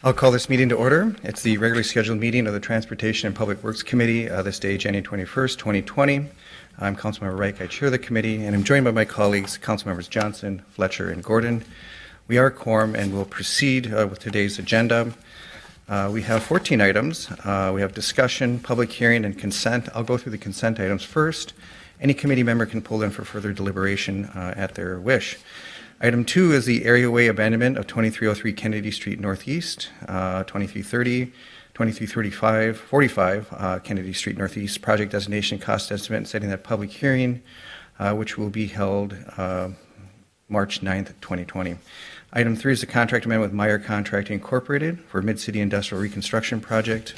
I'll call this meeting to order. It's the regularly scheduled meeting of the Transportation and Public Works Committee this day, January 21st, 2020. I'm Councilmember Reich. I chair the committee, and I'm joined by my colleagues, Councilmembers Johnson, Fletcher, and Gordon. We are a quorum, and we'll proceed with today's agenda. We have 14 items. We have discussion, public hearing, and consent. I'll go through the consent items first. Any committee member can pull them for further deliberation at their wish. Item 2 is the areaway abandonment of 2303 Kennedy Street Northeast, 2330, 2335, 45 Kennedy Street Northeast, project designation cost estimate, setting that public hearing, which will be held March 9th, 2020. Item 3 is the contract amendment with Meyer Contracting Incorporated for Mid-City Industrial Reconstruction Project.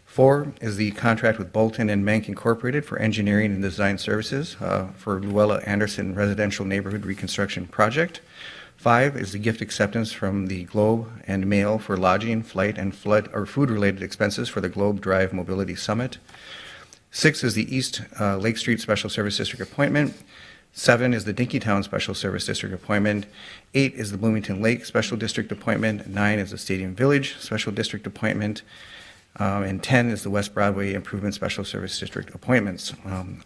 4 is the contract with Bolton and Mank Incorporated for engineering and design services for Luella Anderson Residential Neighborhood Reconstruction Project. 5 is the gift acceptance from the Globe and Mail for lodging, flight, and flood or food-related expenses for the Globe Drive Mobility Summit. 6 is the East Lake Street Special Service District appointment. 7 is the Dinkytown Special Service District appointment. 8 is the Bloomington Lake Special District appointment. 9 is the Stadium Village Special District appointment. And 10 is the West Broadway Improvement Special Service District appointments.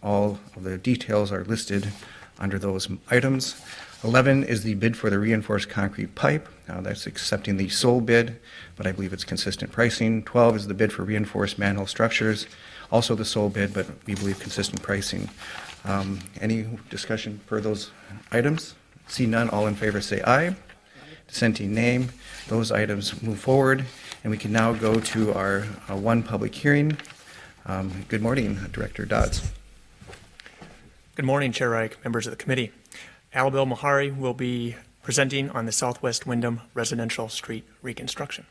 All of the details are listed under those items. 11 is the bid for the reinforced concrete pipe. That's accepting the sole bid, but I believe it's consistent pricing. 12 is the bid for reinforced manhole structures, also the sole bid, but we believe consistent pricing. Any discussion per those items? See none, all in favor say aye. Dissenting nay. Those items move forward. And we can now go to our one public hearing. Good morning, Director Dodds. Good morning, Chair Reich, members of the committee. Alabel Mahari will be presenting on the Southwest Wyndham Residential Street Reconstruction.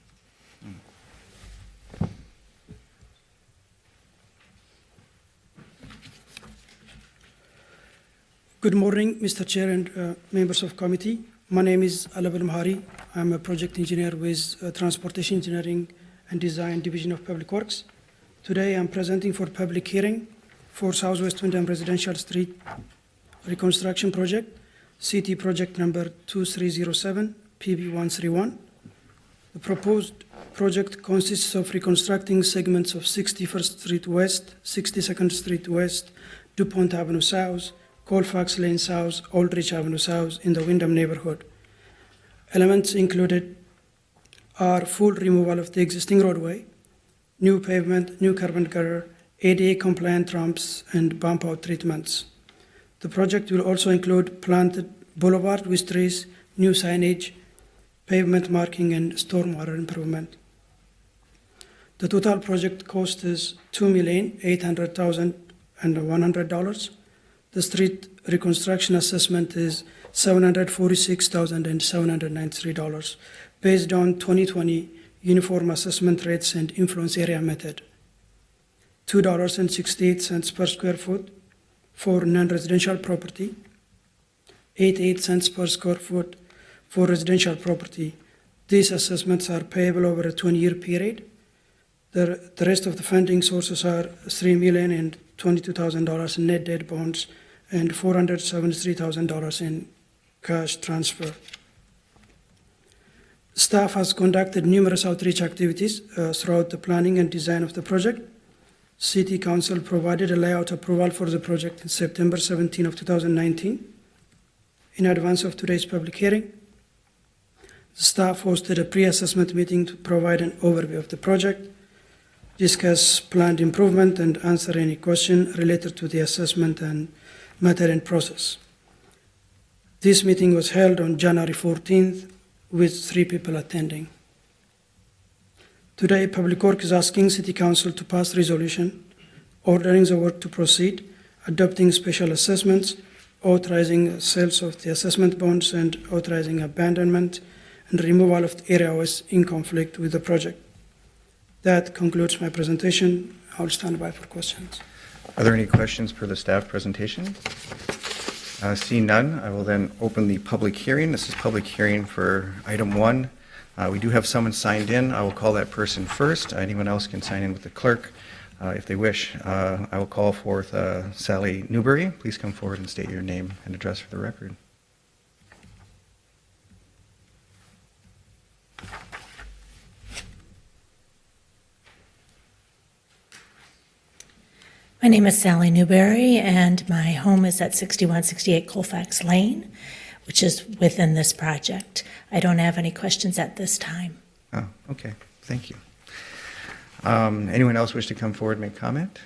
Good morning, Mr. Chair and members of committee. My name is Alabel Mahari. I'm a project engineer with Transportation Engineering and Design Division of Public Works. Today I'm presenting for public hearing for Southwest Wyndham Residential Street Reconstruction Project, CT project number 2307, PB131. The proposed project consists of reconstructing segments of 61st Street West, 62nd Street West, DuPont Avenue South, Colfax Lane South, Aldrich Avenue South in the Wyndham neighborhood. Elements included are full removal of the existing roadway, new pavement, new curb and gutter, ADA compliant ramps, and bump out treatments. The project will also include planted boulevard with trees, new signage, pavement marking, and stormwater improvement. The total project cost is $2,800,100. The street reconstruction assessment is $746,793 based on 2020 uniform assessment rates and influence area method. $2.68 per square foot for non-residential property, 88 cents per square foot for residential property. These assessments are payable over a 20-year period. The rest of the funding sources are $3,022,000 in net debt bonds and $473,000 in cash transfer. Staff has conducted numerous outreach activities throughout the planning and design of the project. City Council provided a layout approval for the project in September 17 of 2019. In advance of today's public hearing, the staff hosted a pre-assessment meeting to provide an overview of the project, discuss planned improvement, and answer any question related to the assessment and method and process. This meeting was held on January 14th with 3 people attending. Today, Public Works is asking City Council to pass resolution ordering the work to proceed, adopting special assessments, authorizing sales of the assessment bonds, and authorizing abandonment and removal of the areas in conflict with the project. That concludes my presentation. I'll stand by for questions. Are there any questions per the staff presentation? Seeing none, I will then open the public hearing. This is public hearing for item 1. We do have someone signed in. I will call that person first. Anyone else can sign in with the clerk if they wish. I will call forth Sally Newberry. Please come forward and state your name and address for the record. My name is Sally Newberry, and my home is at 6168 Colfax Lane, which is within this project. I don't have any questions at this time. Oh, okay. Thank you. Anyone else wish to come forward and make comment?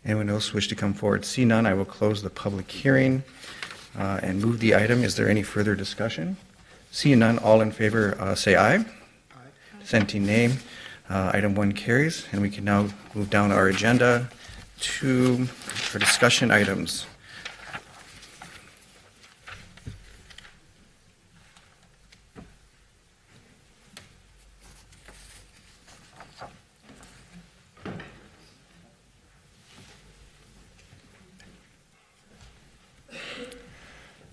Anyone else wish to come forward? See none, I will close the public hearing and move the item. Is there any further discussion? See none, all in favor say aye. Aye. Dissenting nay. Item 1 carries, and we can now move down our agenda for discussion items.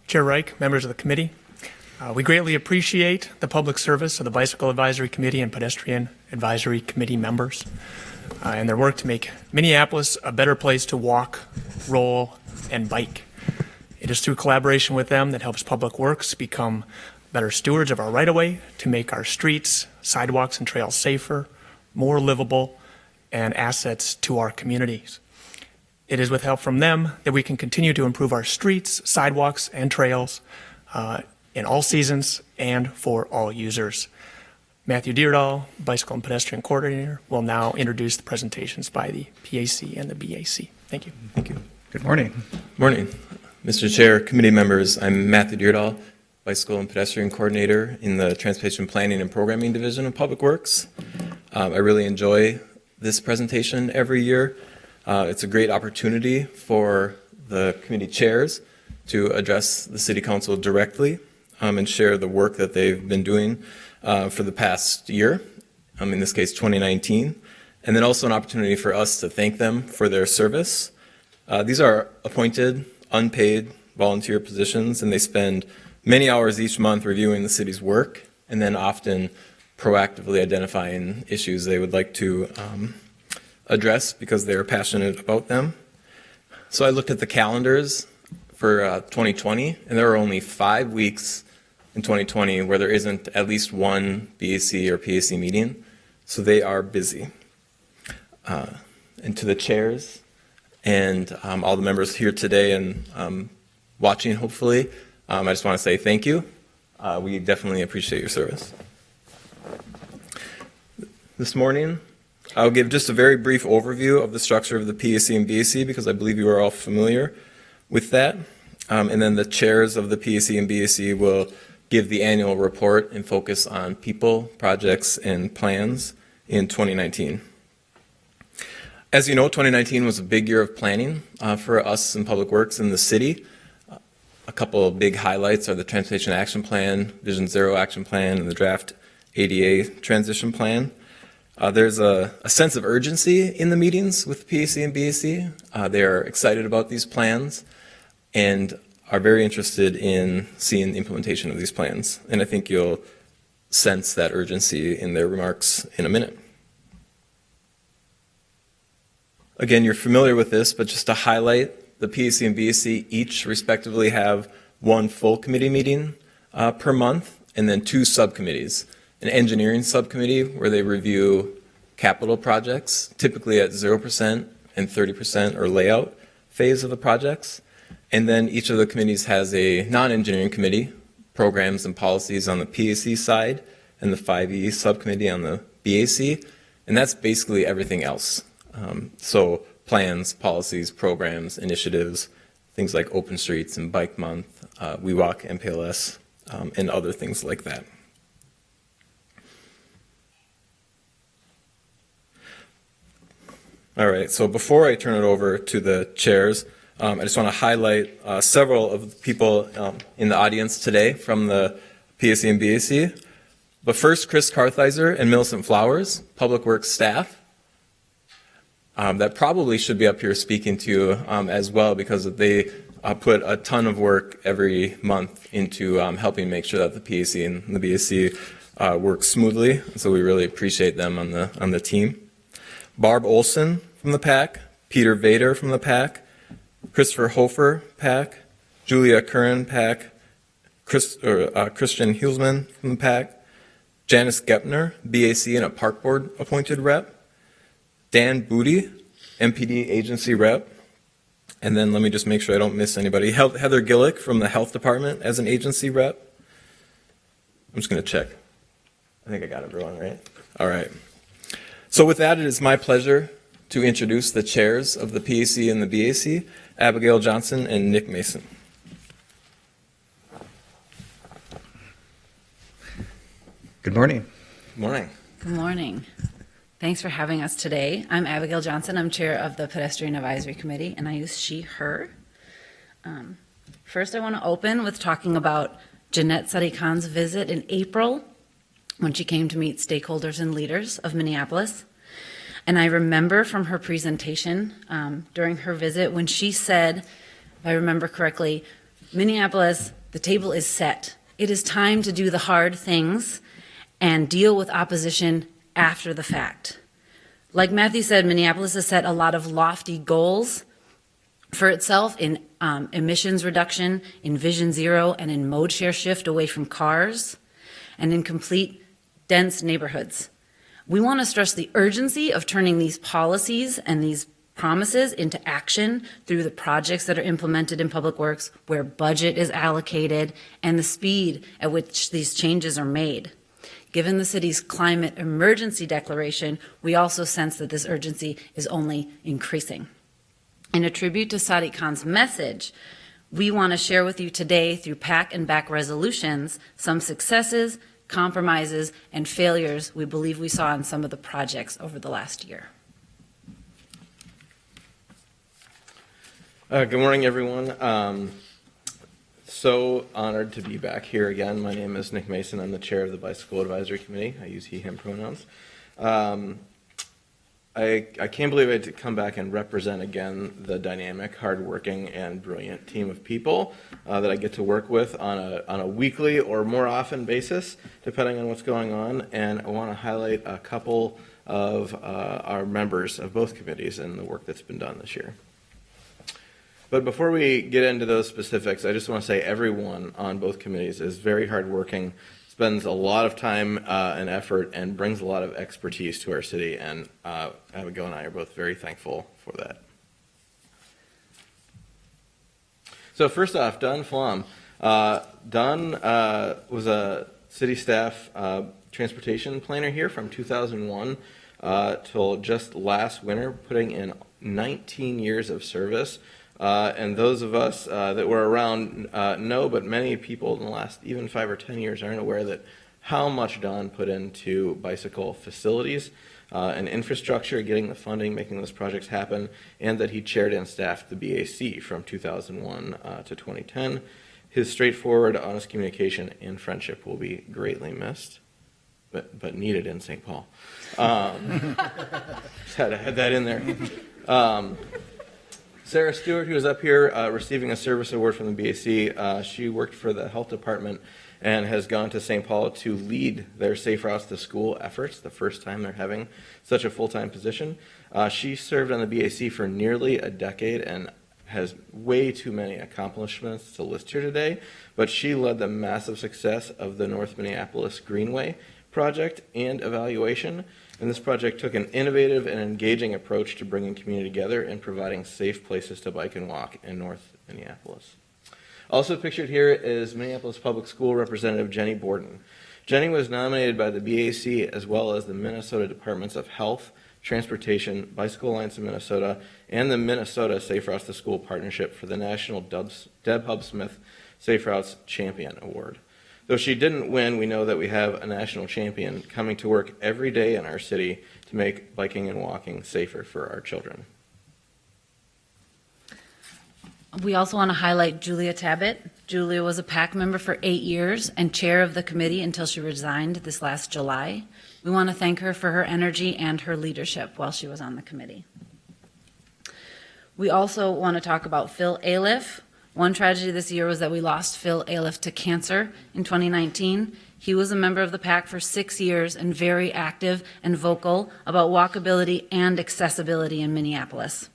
Chair Reich, members of the committee, we greatly appreciate the public service of the Bicycle Advisory Committee and Pedestrian Advisory Committee members and their work to make Minneapolis a better place to walk, roll, and bike. It is through collaboration with them that helps Public Works become better stewards of our right-of-way to make our streets, sidewalks, and trails safer, more livable, and assets to our communities. It is with help from them that we can continue to improve our streets, sidewalks, and trails in all seasons and for all users. Matthew Deardahl, Bicycle and Pedestrian Coordinator, will now introduce the presentations by the PAC and the BAC. Thank you. Thank you. Good morning. Morning. Mr. Chair, committee members, I'm Matthew Deardahl, Bicycle and Pedestrian Coordinator in the Transportation Planning and Programming Division of Public Works. I really enjoy this presentation every year. It's a great opportunity for the committee chairs to address the City Council directly and share the work that they've been doing for the past year, in this case 2019, and then also an opportunity for us to thank them for their service. These are appointed, unpaid volunteer positions, and they spend many hours each month reviewing the city's work and then often proactively identifying issues they would like to address because they're passionate about them. So I looked at the calendars for 2020, and there are only 5 weeks in 2020 where there isn't at least one BAC or PAC meeting, so they are busy. And to the chairs and all the members here today and watching, hopefully, I just want to say thank you. We definitely appreciate your service. This morning, I'll give just a very brief overview of the structure of the PAC and BAC because I believe you are all familiar with that. And then the chairs of the PAC and BAC will give the annual report and focus on people, projects, and plans in 2019. As you know, 2019 was a big year of planning for us in Public Works in the city. A couple of big highlights are the Transportation Action Plan, Vision Zero Action Plan, and the draft ADA Transition Plan. There's a sense of urgency in the meetings with PAC and BAC. They are excited about these plans and are very interested in seeing the implementation of these plans. And I think you'll sense that urgency in their remarks in a minute. Again, you're familiar with this, but just to highlight, the PAC and BAC each respectively have one full committee meeting per month and then 2 subcommittees. An engineering subcommittee where they review capital projects, typically at 0% and 30% or layout phase of the projects. And then each of the committees has a non-engineering committee, programs and policies on the PAC side, and the 5E subcommittee on the BAC. And that's basically everything else. So plans, policies, programs, initiatives, things like Open Streets and Bike Month, We Walk MPLS, and other things like that. All right, so before I turn it over to the chairs, I just want to highlight several of the people in the audience today from the PAC and BAC. But first, Chris Kartheiser and Millicent Flowers, Public Works staff. That probably should be up here speaking to you as well because they put a ton of work every month into helping make sure that the PAC and the BAC work smoothly. So we really appreciate them on the team. Barb Olson from the PAC, Peter Vader from the PAC, Christopher Hofer, PAC, Julia Curran, PAC, Christian Hulsman from the PAC, Janice Gepner, BAC and a Park Board appointed rep, Dan Booty, MPD agency rep. And then let me just make sure I don't miss anybody. Heather Gillick from the Health Department as an agency rep. I'm just going to check. I think I got everyone right. All right. So with that, it is my pleasure to introduce the chairs of the PAC and the BAC, Abigail Johnson and Nick Mason. Good morning. Good morning. Good morning. Thanks for having us today. I'm Abigail Johnson. I'm chair of the Pedestrian Advisory Committee, and I use she, her. First, I want to open with talking about Janette Sadik-Khan's visit in April when she came to meet stakeholders and leaders of Minneapolis. And I remember from her presentation during her visit when she said, if I remember correctly, Minneapolis, the table is set. It is time to do the hard things and deal with opposition after the fact. Like Matthew said, Minneapolis has set a lot of lofty goals for itself in emissions reduction, in Vision Zero, and in mode share shift away from cars, and in complete dense neighborhoods. We want to stress the urgency of turning these policies and these promises into action through the projects that are implemented in public works, where budget is allocated, and the speed at which these changes are made. Given the city's climate emergency declaration, we also sense that this urgency is only increasing. In a tribute to Sadik-Khan's message, we want to share with you today through PAC and BAC resolutions some successes, compromises, and failures we believe we saw in some of the projects over the last year. Good morning, everyone. So honored to be back here again. My name is Nick Mason. I'm the chair of the Bicycle Advisory Committee. I use he, him pronouns. I can't believe I had to come back and represent again the dynamic, hardworking, and brilliant team of people that I get to work with on a weekly or more often basis, depending on what's going on. And I want to highlight a couple of our members of both committees and the work that's been done this year. But before we get into those specifics, I just want to say everyone on both committees is very hardworking, spends a lot of time and effort, and brings a lot of expertise to our city, and Abigail and I are both very thankful for that. So first off, Don Flom. Don was a city staff transportation planner here from 2001 till just last winter, putting in 19 years of service. And those of us that were around know, but many people in the last even 5 or 10 years aren't aware that how much Don put into bicycle facilities and infrastructure, getting the funding, making those projects happen, and that he chaired and staffed the BAC from 2001 to 2010. His straightforward, honest communication and friendship will be greatly missed, but needed in St. Paul. Just had to have that in there. Sarah Stewart, who is up here receiving a service award from the BAC, she worked for the health department and has gone to St. Paul to lead their Safe Routes to School efforts, the first time they're having such a full-time position. She served on the BAC for nearly a decade and has way too many accomplishments to list here today, but she led the massive success of the North Minneapolis Greenway project and evaluation. And this project took an innovative and engaging approach to bringing community together and providing safe places to bike and walk in North Minneapolis. Also pictured here is Minneapolis Public School Representative Jenny Borden. Jenny was nominated by the BAC as well as the Minnesota Departments of Health, Transportation, Bicycle Alliance of Minnesota, and the Minnesota Safe Routes to School Partnership for the National Deb Hub Smith Safe Routes Champion Award. Though she didn't win, we know that we have a national champion coming to work every day in our city to make biking and walking safer for our children. We also want to highlight Julia Tabbitt. Julia was a PAC member for 8 years and chair of the committee until she resigned this last July. We want to thank her for her energy and her leadership while she was on the committee. We also want to talk about Phil Aliff. One tragedy this year was that we lost Phil Aliff to cancer in 2019. He was a member of the PAC for 6 years and very active and vocal about walkability and accessibility in Minneapolis.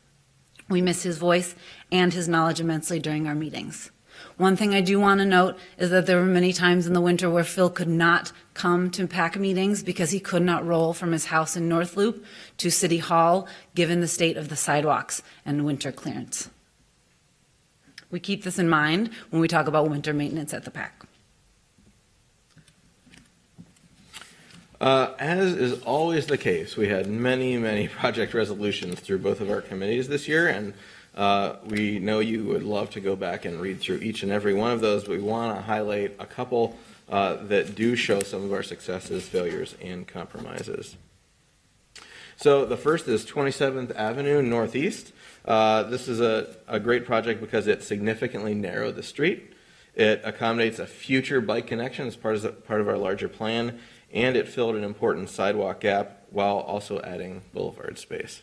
We miss his voice and his knowledge immensely during our meetings. One thing I do want to note is that there were many times in the winter where Phil could not come to PAC meetings because he could not roll from his house in North Loop to City Hall, given the state of the sidewalks and winter clearance. We keep this in mind when we talk about winter maintenance at the PAC. As is always the case, we had many project resolutions through both of our committees this year, and we know you would love to go back and read through each and every one of those, but we want to highlight a couple that do show some of our successes, failures, and compromises. So the first is 27th Avenue Northeast. This is a great project because it significantly narrowed the street. It accommodates a future bike connection as part of our larger plan, and it filled an important sidewalk gap while also adding boulevard space.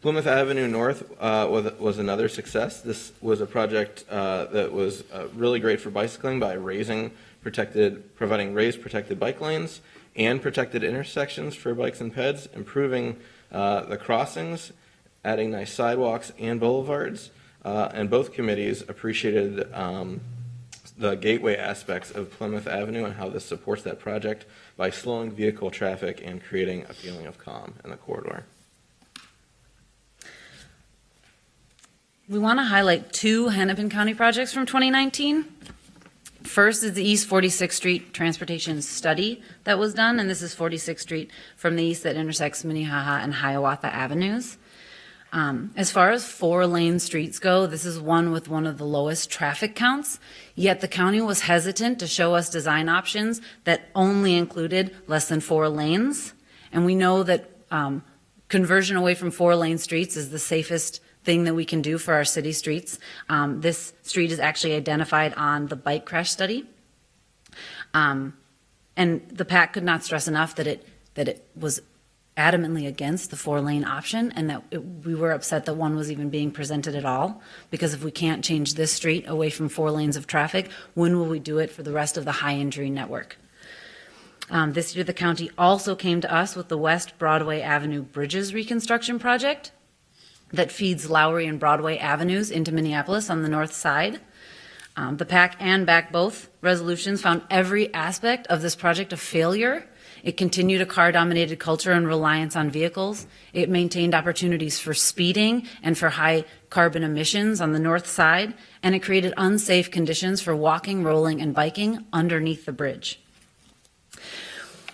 Plymouth Avenue North was another success. This was a project that was really great for bicycling by providing raised protected bike lanes and protected intersections for bikes and peds, improving the crossings, adding nice sidewalks and boulevards, and both committees appreciated the gateway aspects of Plymouth Avenue and how this supports that project by slowing vehicle traffic and creating a feeling of calm in the corridor. We want to highlight two Hennepin County projects from 2019. First is the East 46th Street Transportation Study that was done, and this is 46th Street from the east that intersects Minnehaha and Hiawatha Avenues. As far as 4-lane streets go, this is one with one of the lowest traffic counts, yet the county was hesitant to show us design options that only included less than 4 lanes. And we know that conversion away from 4-lane streets is the safest thing that we can do for our city streets. This street is actually identified on the bike crash study. And the PAC could not stress enough that it was adamantly against the 4-lane option, and that we were upset that one was even being presented at all, because if we can't change this street away from 4 lanes of traffic, when will we do it for the rest of the high injury network? This year the county also came to us with the West Broadway Avenue Bridges Reconstruction Project that feeds Lowry and Broadway Avenues into Minneapolis on the north side. The PAC and BAC both resolutions found every aspect of this project a failure. It continued a car-dominated culture and reliance on vehicles. It maintained opportunities for speeding and for high carbon emissions on the north side, and it created unsafe conditions for walking, rolling, and biking underneath the bridge.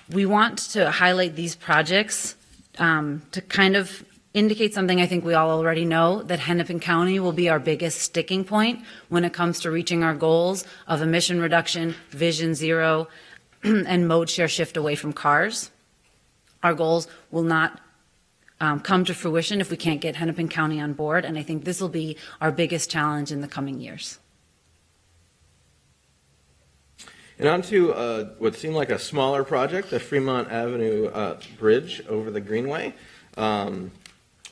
We want to highlight these projects to kind of indicate something I think we all already know, that Hennepin County will be our biggest sticking point when it comes to reaching our goals of emission reduction, Vision Zero, and mode share shift away from cars. Our goals will not come to fruition if we can't get Hennepin County on board, and I think this will be our biggest challenge in the coming years. And on to what seemed like a smaller project, the Fremont Avenue Bridge over the Greenway.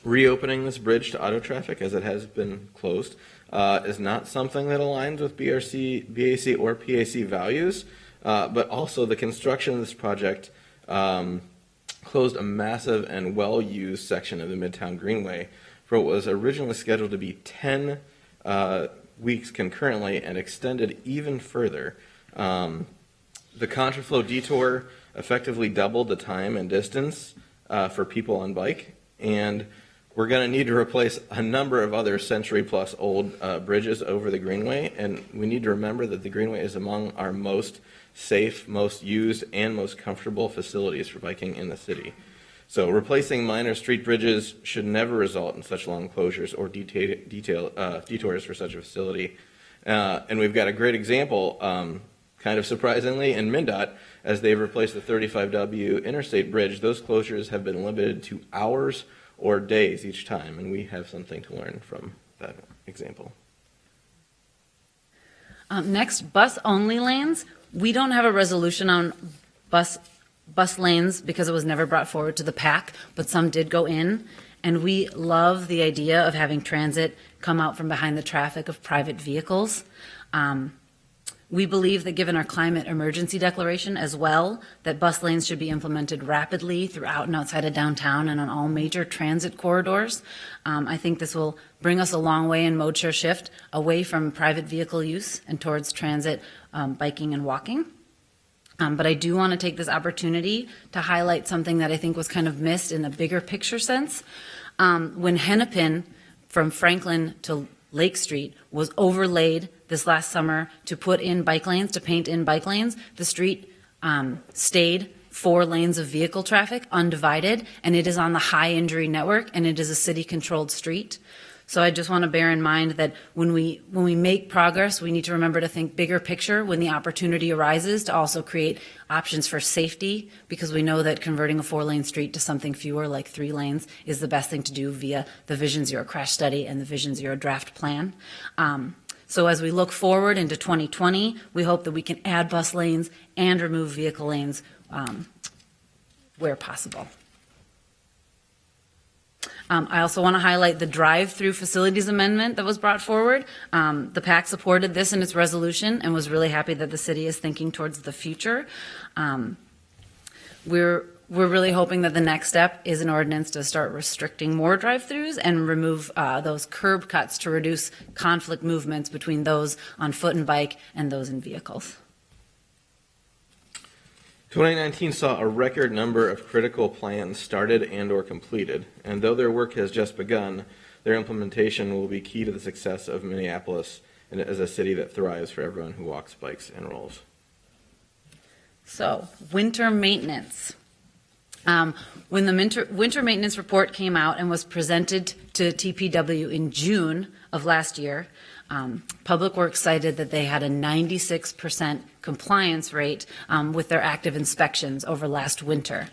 Reopening this bridge to auto traffic, as it has been closed, is not something that aligns with BAC or PAC values, but also the construction of this project closed a massive and well-used section of the Midtown Greenway for what was originally scheduled to be 10 weeks concurrently and extended even further. The contraflow detour effectively doubled the time and distance for people on bike, and we're going to need to replace a number of other century-plus old bridges over the Greenway, and we need to remember that the Greenway is among our most safe, most used, and most comfortable facilities for biking in the city. So replacing minor street bridges should never result in such long closures or detours for such a facility. And we've got a great example, kind of surprisingly, in MnDOT, as they've replaced the 35W Interstate Bridge. Those closures have been limited to hours or days each time, and we have something to learn from that example. Next, bus-only lanes. We don't have a resolution on bus lanes because it was never brought forward to the PAC, but some did go in, and we love the idea of having transit come out from behind the traffic of private vehicles. We believe that given our climate emergency declaration as well, that bus lanes should be implemented rapidly throughout and outside of downtown and on all major transit corridors. I think this will bring us a long way in mode share shift away from private vehicle use and towards transit, biking and walking. But I do want to take this opportunity to highlight something that I think was kind of missed in a bigger picture sense. When Hennepin from Franklin to Lake Street was overlaid this last summer to put in bike lanes, to paint in bike lanes, the street stayed 4 lanes of vehicle traffic undivided, and it is on the high injury network, and it is a city controlled street. So I just want to bear in mind that when we make progress, we need to remember to think bigger picture when the opportunity arises to also create options for safety, because we know that converting a 4-lane street to something fewer, like 3 lanes, is the best thing to do via the Vision Zero crash study and the Vision Zero draft plan. So as we look forward into 2020, we hope that we can add bus lanes and remove vehicle lanes where possible. I also want to highlight the drive-through facilities amendment that was brought forward. The PAC supported this in its resolution and was really happy that the city is thinking towards the future. We're really hoping that the next step is an ordinance to start restricting more drive-throughs and remove those curb cuts to reduce conflict movements between those on foot and bike and those in vehicles. 2019 saw a record number of critical plans started and or completed, and though their work has just begun, their implementation will be key to the success of Minneapolis and as a city that thrives for everyone who walks, bikes, and rolls. So, winter maintenance. When the winter maintenance report came out and was presented to TPW in June of last year, Public Works cited that they had a 96% compliance rate with their active inspections over last winter.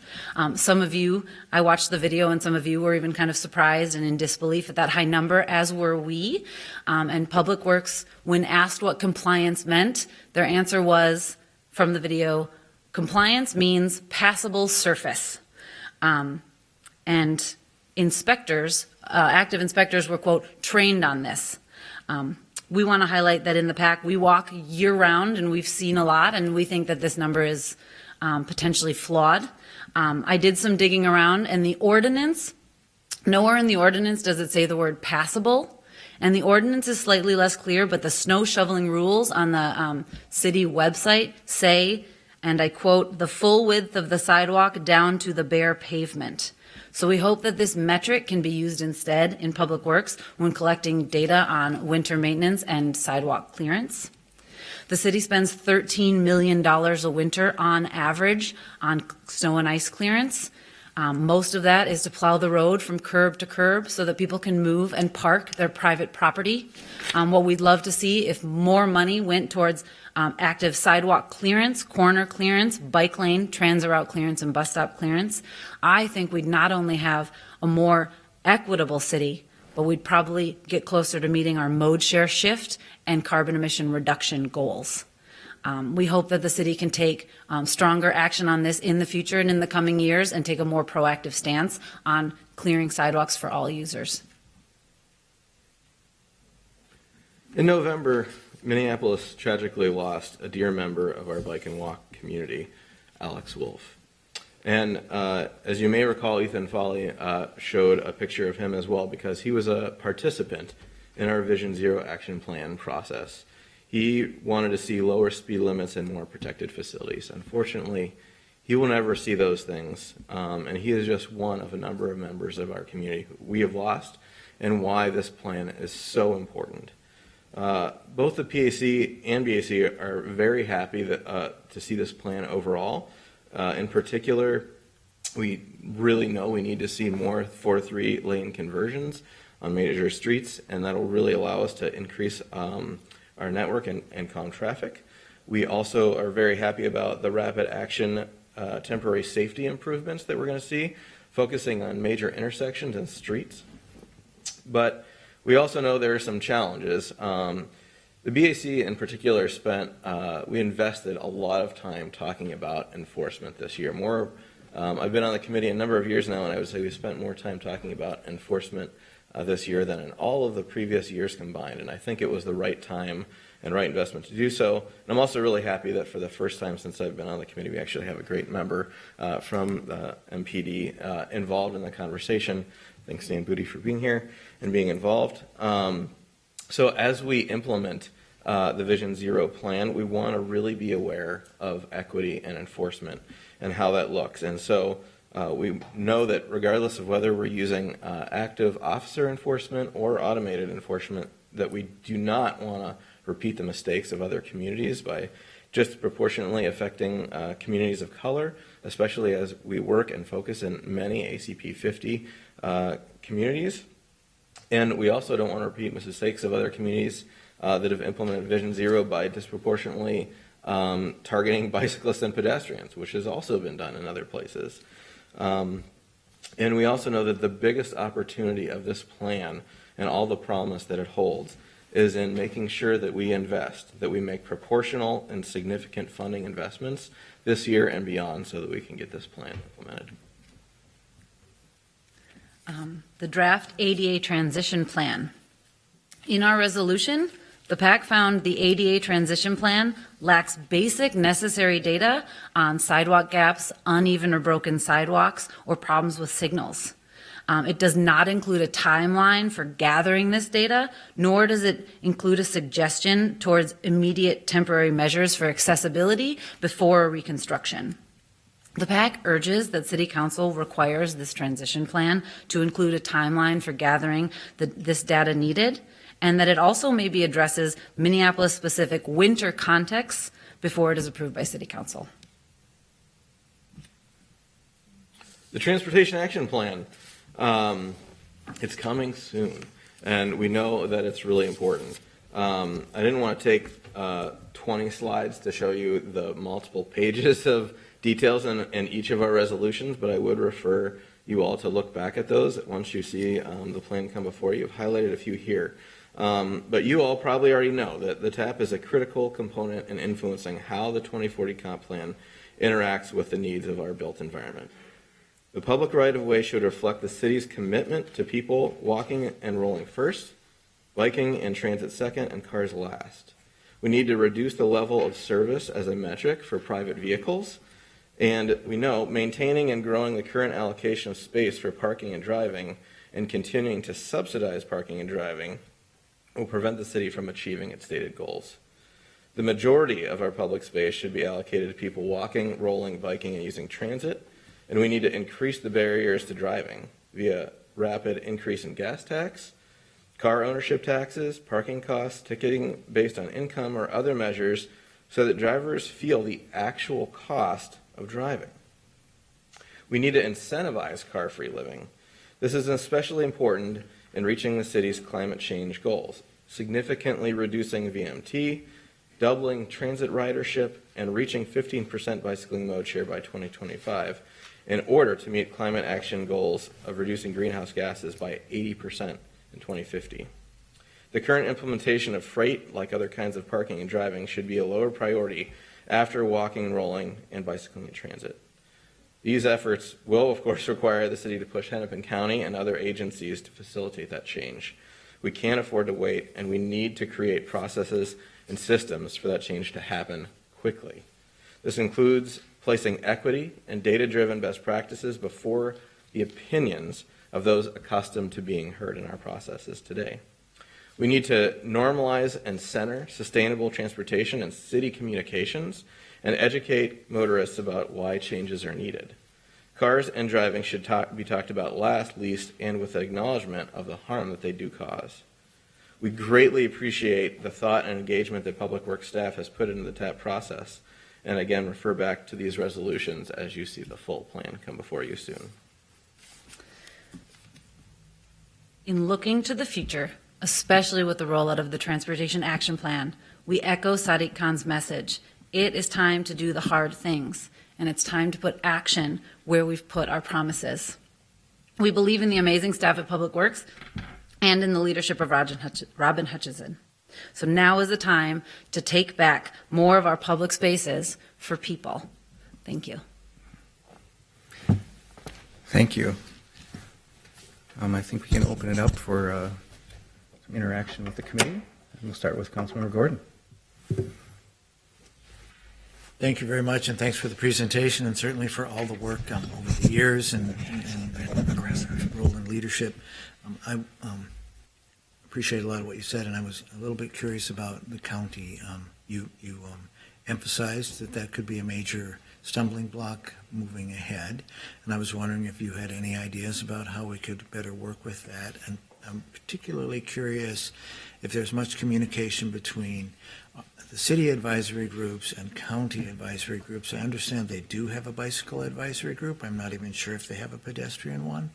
Some of you, I watched the video, and some of you were even kind of surprised and in disbelief at that high number, as were we. And Public Works, when asked what compliance meant, their answer was, from the video, compliance means passable surface. And inspectors, active inspectors were, quote, trained on this. We want to highlight that in the PAC, we walk year-round, and we've seen a lot, and we think that this number is potentially flawed. I did some digging around, and the ordinance, nowhere in the ordinance does it say the word passable, and the ordinance is slightly less clear, but the snow shoveling rules on the city website say, and I quote, the full width of the sidewalk down to the bare pavement. So we hope that this metric can be used instead in Public Works when collecting data on winter maintenance and sidewalk clearance. The city spends $13 million a winter on average on snow and ice clearance. Most of that is to plow the road from curb to curb so that people can move and park their private property. What we'd love to see if more money went towards active sidewalk clearance, corner clearance, bike lane, transit route clearance, and bus stop clearance. I think we'd not only have a more equitable city, but we'd probably get closer to meeting our mode share shift and carbon emission reduction goals. We hope that the city can take stronger action on this in the future and in the coming years and take a more proactive stance on clearing sidewalks for all users. In November, Minneapolis tragically lost a dear member of our bike and walk community, Alex Wolf. And as you may recall, Ethan Foley showed a picture of him as well because he was a participant in our Vision Zero action plan process. He wanted to see lower speed limits and more protected facilities. Unfortunately, he will never see those things, and he is just one of a number of members of our community who we have lost and why this plan is so important. Both the PAC and BAC are very happy that, to see this plan overall. In particular, we really know we need to see more 4-3 lane conversions on major streets, and that'll really allow us to increase our network and calm traffic. We also are very happy about the rapid action temporary safety improvements that we're going to see, focusing on major intersections and streets. But we also know there are some challenges. The BAC in particular we invested a lot of time talking about enforcement this year. I've been on the committee a number of years now, and I would say we spent more time talking about enforcement this year than in all of the previous years combined. And I think it was the right time and right investment to do so. And I'm also really happy that for the first time since I've been on the committee, we actually have a great member from the MPD involved in the conversation. Thanks, Dan Booty, for being here and being involved. So as we implement the Vision Zero plan, we want to really be aware of equity and enforcement and how that looks. And so we know that regardless of whether we're using active officer enforcement or automated enforcement, that we do not want to repeat the mistakes of other communities by disproportionately affecting communities of color, especially as we work and focus in many ACP 50 communities. And we also don't want to repeat mistakes of other communities that have implemented Vision Zero by disproportionately targeting bicyclists and pedestrians, which has also been done in other places. And we also know that the biggest opportunity of this plan and all the promise that it holds is in making sure that we invest, that we make proportional and significant funding investments this year and beyond so that we can get this plan implemented. The draft ADA transition plan. In our resolution, the PAC found the ADA transition plan lacks basic necessary data on sidewalk gaps, uneven or broken sidewalks, or problems with signals. It does not include a timeline for gathering this data, nor does it include a suggestion towards immediate temporary measures for accessibility before a reconstruction. The PAC urges that City Council requires this transition plan to include a timeline for gathering this data needed, and that it also maybe addresses Minneapolis-specific winter contexts before it is approved by City Council. The Transportation Action Plan. It's coming soon, and we know that it's really important. I didn't want to take 20 slides to show you the multiple pages of details in each of our resolutions, but I would refer you all to look back at those once you see the plan come before you. I've highlighted a few here. But you all probably already know that the TAP is a critical component in influencing how the 2040 comp plan interacts with the needs of our built environment. The public right-of-way should reflect the city's commitment to people walking and rolling first, biking and transit second, and cars last. We need to reduce the level of service as a metric for private vehicles, and we know maintaining and growing the current allocation of space for parking and driving and continuing to subsidize parking and driving will prevent the city from achieving its stated goals. The majority of our public space should be allocated to people walking, rolling, biking, and using transit, and we need to increase the barriers to driving via rapid increase in gas tax, car ownership taxes, parking costs, ticketing based on income, or other measures so that drivers feel the actual cost of driving. We need to incentivize car-free living. This is especially important in reaching the city's climate change goals, significantly reducing VMT, doubling transit ridership, and reaching 15% bicycling mode share by 2025 in order to meet climate action goals of reducing greenhouse gases by 80% in 2050. The current implementation of freight, like other kinds of parking and driving, should be a lower priority after walking, rolling, and bicycling in transit. These efforts will, of course, require the city to push Hennepin County and other agencies to facilitate that change. We can't afford to wait, and we need to create processes and systems for that change to happen quickly. This includes placing equity and data-driven best practices before the opinions of those accustomed to being heard in our processes today. We need to normalize and center sustainable transportation and city communications and educate motorists about why changes are needed. Cars and driving should be talked about last, least, and with acknowledgement of the harm that they do cause. We greatly appreciate the thought and engagement that Public Works staff has put into the TAP process, and again, refer back to these resolutions as you see the full plan come before you soon. In looking to the future, especially with the rollout of the Transportation Action Plan, we echo Sadik-Khan's message. It is time to do the hard things, and it's time to put action where we've put our promises. We believe in the amazing staff at Public Works and in the leadership of Robin Hutchison. So now is the time to take back more of our public spaces for people. Thank you. Thank you. I think we can open it up for some interaction with the committee. We'll start with Councilmember Gordon. Thank you very much, and thanks for the presentation, and certainly for all the work over the years and role in leadership. I appreciate a lot of what you said, and I was a little bit curious about the county. You emphasized that could be a major stumbling block moving ahead, and I was wondering if you had any ideas about how we could better work with that. And I'm particularly curious if there's much communication between the city advisory groups and county advisory groups. I understand they do have a bicycle advisory group. I'm not even sure if they have a pedestrian one.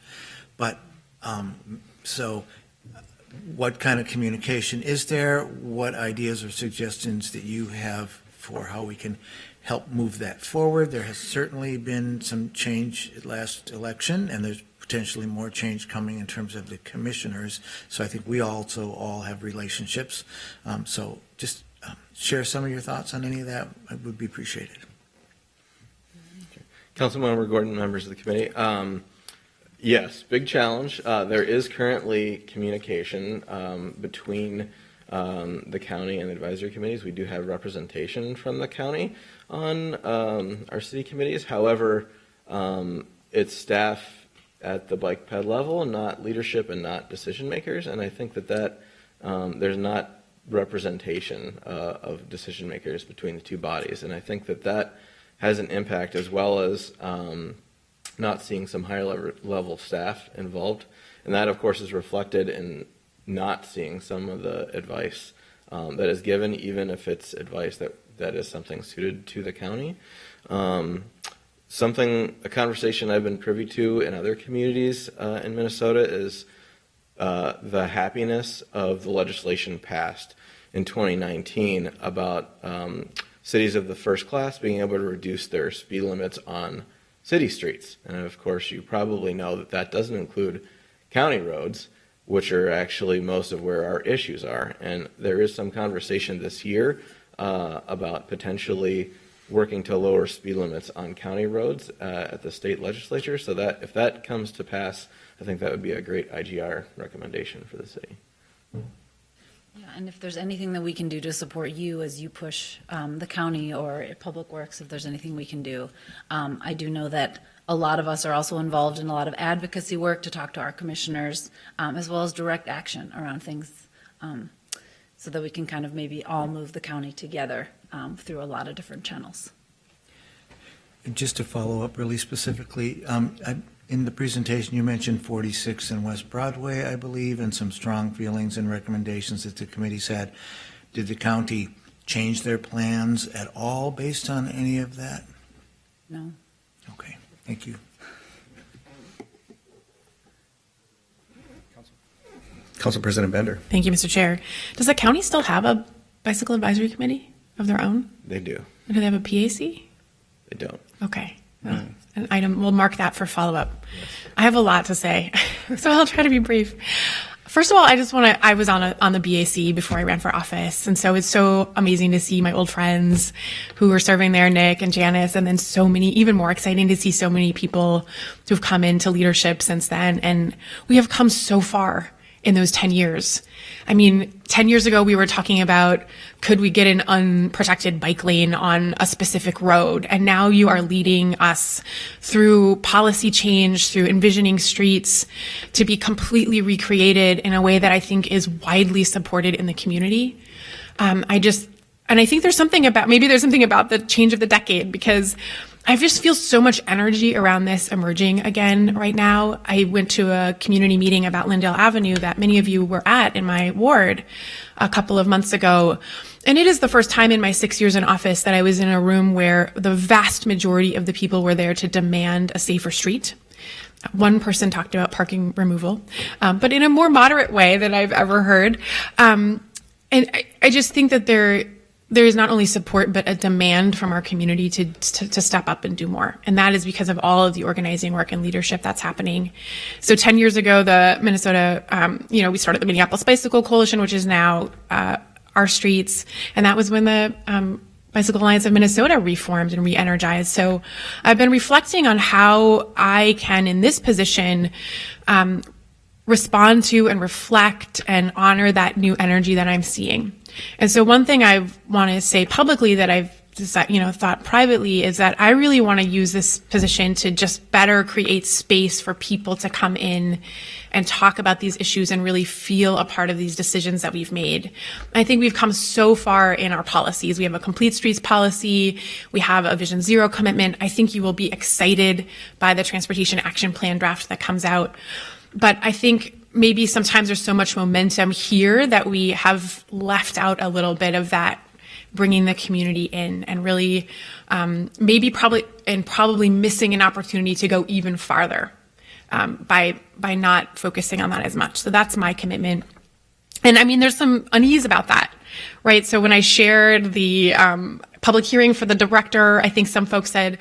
But so what kind of communication is there? What ideas or suggestions that you have for how we can help move that forward? There has certainly been some change at last election, and there's potentially more change coming in terms of the commissioners. So I think we also all have relationships. So just share some of your thoughts on any of that. It would be appreciated. Councilmember Gordon, members of the committee. Yes, big challenge. There is currently communication between the county and the advisory committees. We do have representation from the county on our city committees. However, it's staff at the bike ped level, not leadership and not decision makers. And I think that there's not representation of decision makers between the two bodies. And I think that has an impact, as well as not seeing some higher level staff involved. And that, of course, is reflected in not seeing some of the advice that is given, even if it's advice that is something suited to the county. A conversation I've been privy to in other communities in Minnesota is the happiness of the legislation passed in 2019 about cities of the first class being able to reduce their speed limits on city streets. And of course, you probably know that doesn't include county roads, which are actually most of where our issues are. And there is some conversation this year about potentially working to lower speed limits on county roads at the state legislature. So that if that comes to pass, I think that would be a great IGR recommendation for the city. Yeah, and if there's anything that we can do to support you as you push the county or Public Works, if there's anything we can do. I do know that a lot of us are also involved in a lot of advocacy work to talk to our commissioners, as well as direct action around things, so that we can kind of maybe all move the county together through a lot of different channels. Just to follow up really specifically, in the presentation you mentioned 46 and West Broadway, I believe, and some strong feelings and recommendations that the committee's had. Did the county change their plans at all based on any of that? No. Okay, thank you. Council President Bender. Thank you, Mr. Chair. Does the county still have a bicycle advisory committee of their own? They do. And do they have a PAC? They don't. Okay. An item, we'll mark that for follow-up. I have a lot to say, so I'll try to be brief. First of all, I was on the BAC before I ran for office, and so it's so amazing to see my old friends who were serving there, Nick and Janice, and then so many, even more exciting to see so many people who've come into leadership since then, and we have come so far in those 10 years. I mean, 10 years ago, we were talking about, could we get an unprotected bike lane on a specific road? And now you are leading us through policy change, through envisioning streets to be completely recreated in a way that I think is widely supported in the community. And I think there's something about the change of the decade, because I just feel so much energy around this emerging again right now. I went to a community meeting about Lyndale Avenue that many of you were at in my ward a couple of months ago. And it is the first time in my 6 years in office that I was in a room where the vast majority of the people were there to demand a safer street. One person talked about parking removal, but in a more moderate way than I've ever heard. And I just think that there is not only support, but a demand from our community to step up and do more. And that is because of all of the organizing work and leadership that's happening. So 10 years ago, the Minnesota, we started the Minneapolis Bicycle Coalition, which is now our streets. And that was when the Bicycle Alliance of Minnesota reformed and re-energized. So I've been reflecting on how I can, in this position, respond to and reflect and honor that new energy that I'm seeing. And so one thing I want to say publicly that I've thought privately is that I really want to use this position to just better create space for people to come in and talk about these issues and really feel a part of these decisions that we've made. I think we've come so far in our policies. We have a complete streets policy. We have a Vision Zero commitment. I think you will be excited by the Transportation Action Plan draft that comes out. But I think maybe sometimes there's so much momentum here that we have left out a little bit of that, bringing the community in and really probably missing an opportunity to go even farther by not focusing on that as much. So that's my commitment. And I mean, there's some unease about that, right? So when I shared the public hearing for the director, I think some folks said,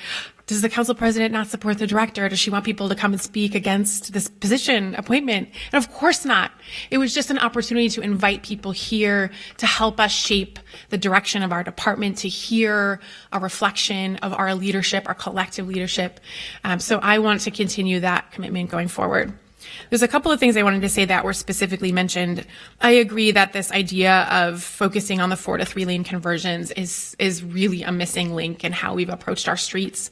does the council president not support the director? Does she want people to come and speak against this position appointment? And of course not. It was just an opportunity to invite people here to help us shape the direction of our department, to hear a reflection of our leadership, our collective leadership. So I want to continue that commitment going forward. There's a couple of things I wanted to say that were specifically mentioned. I agree that this idea of focusing on the 4 to 3 lane conversions is really a missing link in how we've approached our streets.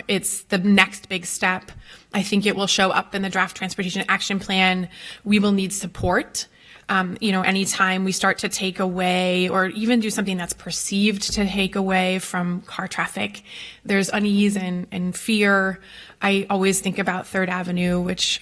It's the next big step. I think it will show up in the draft transportation action plan. We will need support. Anytime we start to take away or even do something that's perceived to take away from car traffic, there's unease and fear. I always think about 3rd Avenue, which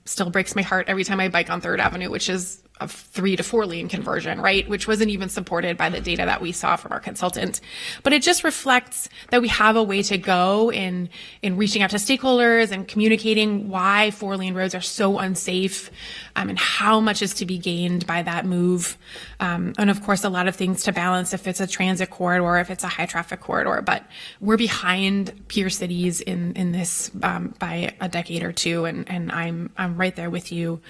still breaks my heart every time I bike on 3rd Avenue, which is a 3 to 4 lane conversion, right? Which wasn't even supported by the data that we saw from our consultant. But it just reflects that we have a way to go in reaching out to stakeholders and communicating why 4 lane roads are so unsafe, and how much is to be gained by that move. And of course, a lot of things to balance if it's a transit corridor, if it's a high traffic corridor, but we're behind peer cities in this by a decade or two. And I'm right there with you.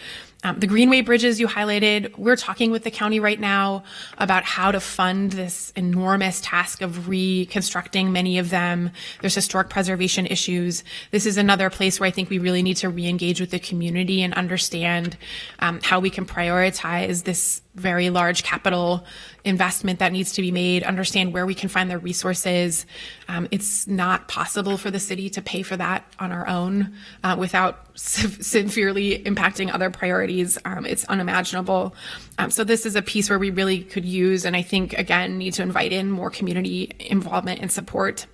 The Greenway bridges you highlighted, we're talking with the county right now about how to fund this enormous task of reconstructing many of them. There's historic preservation issues. This is another place where I think we really need to re-engage with the community and understand how we can prioritize this very large capital investment that needs to be made, understand where we can find the resources. It's not possible for the city to pay for that on our own without severely impacting other priorities. It's unimaginable. So this is a piece where we really could use, and I think, again, need to invite in more community involvement and support.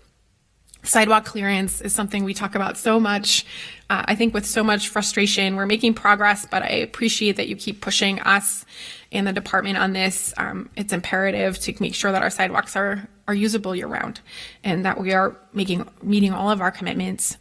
Sidewalk clearance is something we talk about so much. I think with so much frustration, we're making progress, but I appreciate that you keep pushing us and the department on this. It's imperative to make sure that our sidewalks are usable year round and that we are meeting all of our commitments.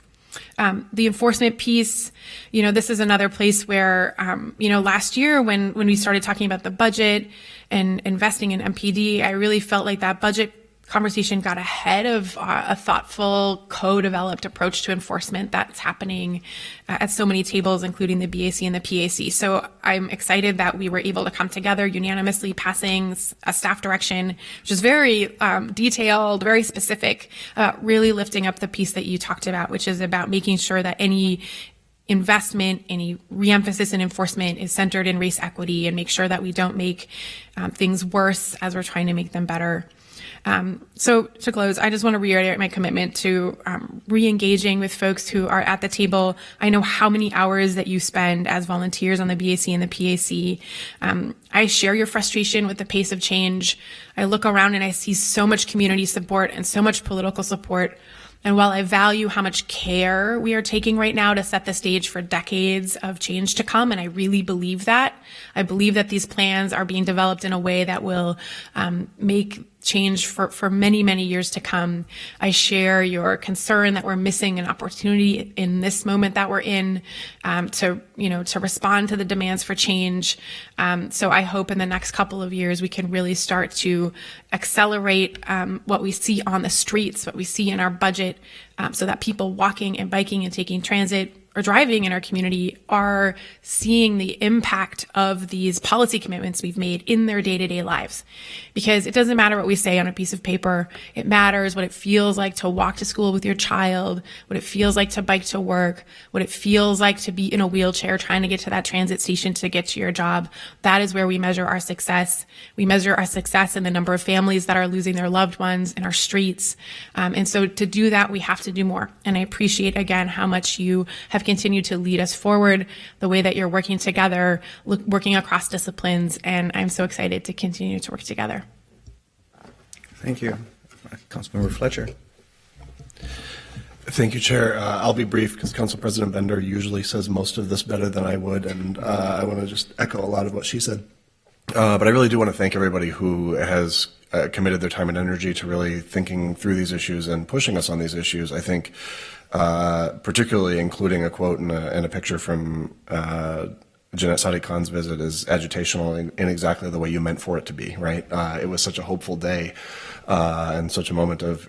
The enforcement piece, this is another place where, last year when we started talking about the budget and investing in MPD, I really felt like that budget conversation got ahead of a thoughtful, co-developed approach to enforcement that's happening at so many tables, including the BAC and the PAC. So I'm excited that we were able to come together unanimously, passing a staff direction, which is very detailed, very specific, really lifting up the piece that you talked about, which is about making sure that any investment, any reemphasis in enforcement is centered in race equity and make sure that we don't make things worse as we're trying to make them better. So to close, I just want to reiterate my commitment to re-engaging with folks who are at the table. I know how many hours that you spend as volunteers on the BAC and the PAC. I share your frustration with the pace of change. I look around and I see so much community support and so much political support. And while I value how much care we are taking right now to set the stage for decades of change to come, and I really believe that, I believe that these plans are being developed in a way that will make change for many, many years to come. I share your concern that we're missing an opportunity in this moment that we're in to respond to the demands for change. So I hope in the next couple of years we can really start to accelerate what we see on the streets, what we see in our budget, so that people walking and biking and taking transit are driving in our community are seeing the impact of these policy commitments we've made in their day-to-day lives. Because it doesn't matter what we say on a piece of paper. It matters what it feels like to walk to school with your child, what it feels like to bike to work, what it feels like to be in a wheelchair trying to get to that transit station to get to your job. That is where we measure our success. We measure our success in the number of families that are losing their loved ones in our streets. And so to do that, we have to do more. And I appreciate, again, how much you have continued to lead us forward, the way that you're working together, working across disciplines, and I'm so excited to continue to work together. Thank you. Councilmember Fletcher. Thank you, Chair. I'll be brief because Council President Bender usually says most of this better than I would, and I want to just echo a lot of what she said. But I really do want to thank everybody who has committed their time and energy to really thinking through these issues and pushing us on these issues. I think particularly including a quote and a picture from Janette Sadik-Khan's visit is agitational in exactly the way you meant for it to be, right? It was such a hopeful day and such a moment of,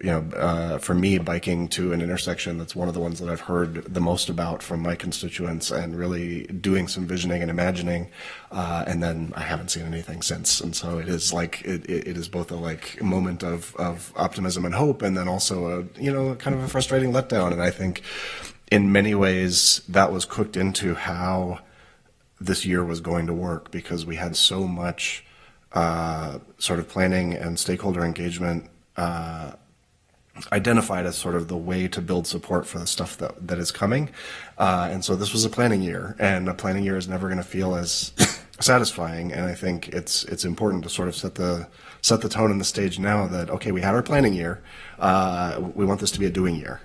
for me, biking to an intersection that's one of the ones that I've heard the most about from my constituents and really doing some visioning and imagining. And then I haven't seen anything since. And so it is like, it is both a moment of optimism and hope, and then also a, kind of a frustrating letdown. And I think in many ways that was cooked into how this year was going to work, because we had so much sort of planning and stakeholder engagement identified as sort of the way to build support for the stuff that is coming. And so this was a planning year, and a planning year is never going to feel as satisfying. And I think it's important to sort of set the tone and the stage now that, okay, we had our planning year. We want this to be a doing year.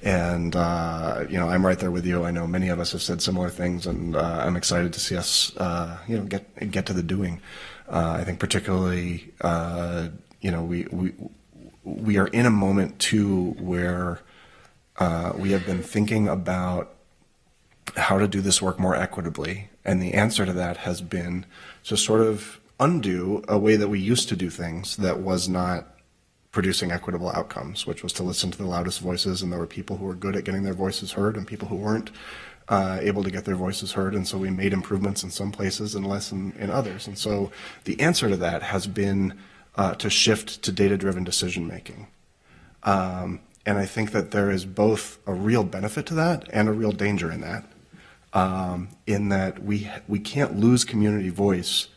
And I'm right there with you. I know many of us have said similar things, and I'm excited to see us, get to the doing. I think particularly, we are in a moment too where we have been thinking about how to do this work more equitably, and the answer to that has been to sort of undo a way that we used to do things that was not producing equitable outcomes, which was to listen to the loudest voices, and there were people who were good at getting their voices heard and people who weren't able to get their voices heard, and so we made improvements in some places and less in others. And so the answer to that has been to shift to data-driven decision-making. And I think that there is both a real benefit to that and a real danger in that we can't lose community voice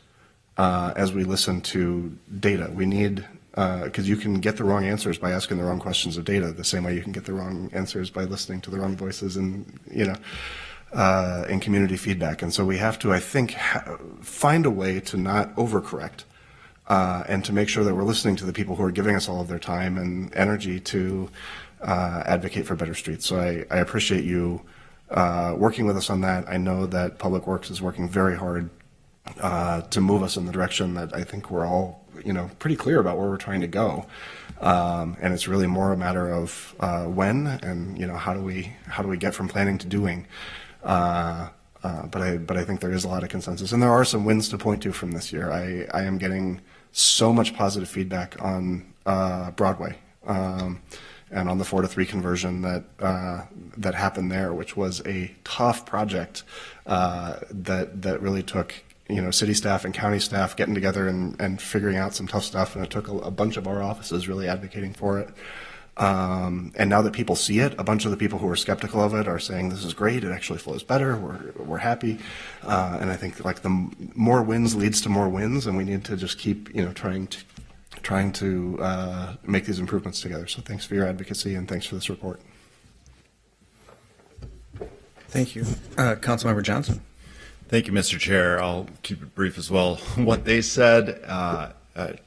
as we listen to data. We need because you can get the wrong answers by asking the wrong questions of data, the same way you can get the wrong answers by listening to the wrong voices and in community feedback. And so we have to, I think, find a way to not overcorrect and to make sure that we're listening to the people who are giving us all of their time and energy to advocate for better streets. So I appreciate you working with us on that. I know that Public Works is working very hard to move us in the direction that I think we're all pretty clear about where we're trying to go, and it's really more a matter of when and how do we get from planning to doing. But I think there is a lot of consensus, and there are some wins to point to from this year. I am getting so much positive feedback on Broadway and on the 4-to-3 conversion that happened there, which was a tough project that really took city staff and county staff getting together and figuring out some tough stuff, and it took a bunch of our offices really advocating for it. And now that people see it, a bunch of the people who were skeptical of it are saying this is great, it actually flows better, we're happy. And I think the more wins leads to more wins, and we need to just keep trying to make these improvements together. So thanks for your advocacy, and thanks for this report. Thank you. Councilmember Johnson. Thank you, Mr. Chair. I'll keep it brief as well. What they said, I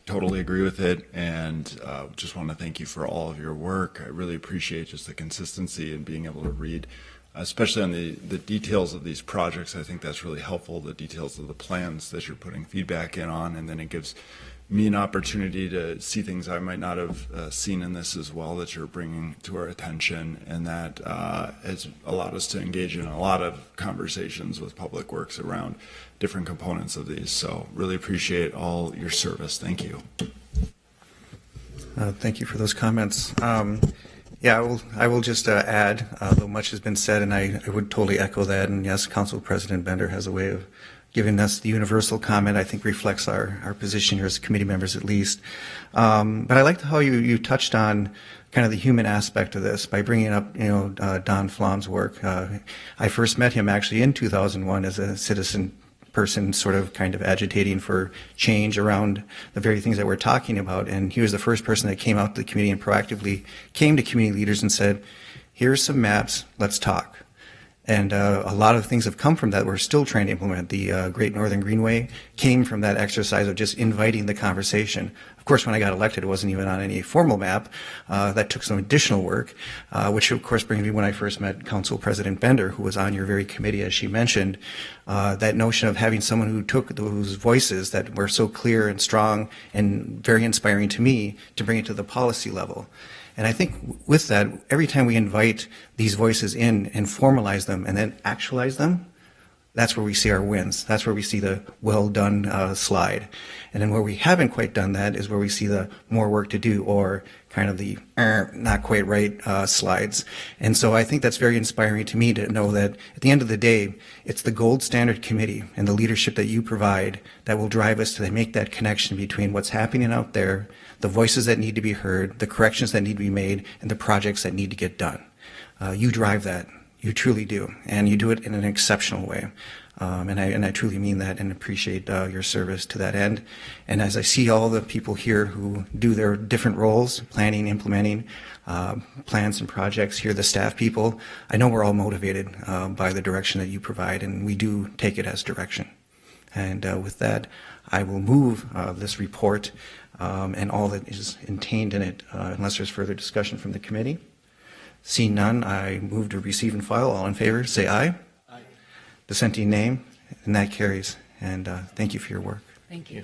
totally agree with it, and just want to thank you for all of your work. I really appreciate just the consistency and being able to read, especially on the details of these projects. I think that's really helpful, the details of the plans that you're putting feedback in on, and then it gives me an opportunity to see things I might not have seen in this as well that you're bringing to our attention, and that has allowed us to engage in a lot of conversations with Public Works around different components of these. So really appreciate all your service. Thank you. Thank you for those comments. Yeah, I will just add, though much has been said, and I would totally echo that. And yes, Council President Bender has a way of giving us the universal comment, I think reflects our position here as committee members at least. But I liked how you touched on kind of the human aspect of this by bringing up, Don Flom's work. I first met him actually in 2001 as a citizen person sort of kind of agitating for change around the very things that we're talking about. And he was the first person that came out to the community and proactively came to community leaders and said, here's some maps, let's talk. And a lot of things have come from that we're still trying to implement. The Great Northern Greenway came from that exercise of just inviting the conversation. Of course, when I got elected, it wasn't even on any formal map. That took some additional work, which of course brings me when I first met Council President Bender, who was on your very committee, as she mentioned, that notion of having someone who took those voices that were so clear and strong and very inspiring to me to bring it to the policy level. And I think with that, every time we invite these voices in and formalize them and then actualize them, that's where we see our wins. That's where we see the well done slide. And then where we haven't quite done that is where we see the more work to do or kind of the not quite right slides. And so I think that's very inspiring to me to know that at the end of the day, it's the gold standard committee and the leadership that you provide that will drive us to make that connection between what's happening out there, the voices that need to be heard, the corrections that need to be made, and the projects that need to get done. You drive that. You truly do. And you do it in an exceptional way. And I truly mean that and appreciate your service to that end. And as I see all the people here who do their different roles, planning, implementing plans and projects, here the staff people, I know we're all motivated by the direction that you provide, and we do take it as direction. And with that, I will move this report and all that is contained in it, unless there's further discussion from the committee. Seeing none, I move to receive and file. All in favor, say aye. Aye. Dissenting, nay, and that carries. And thank you for your work. Thank you.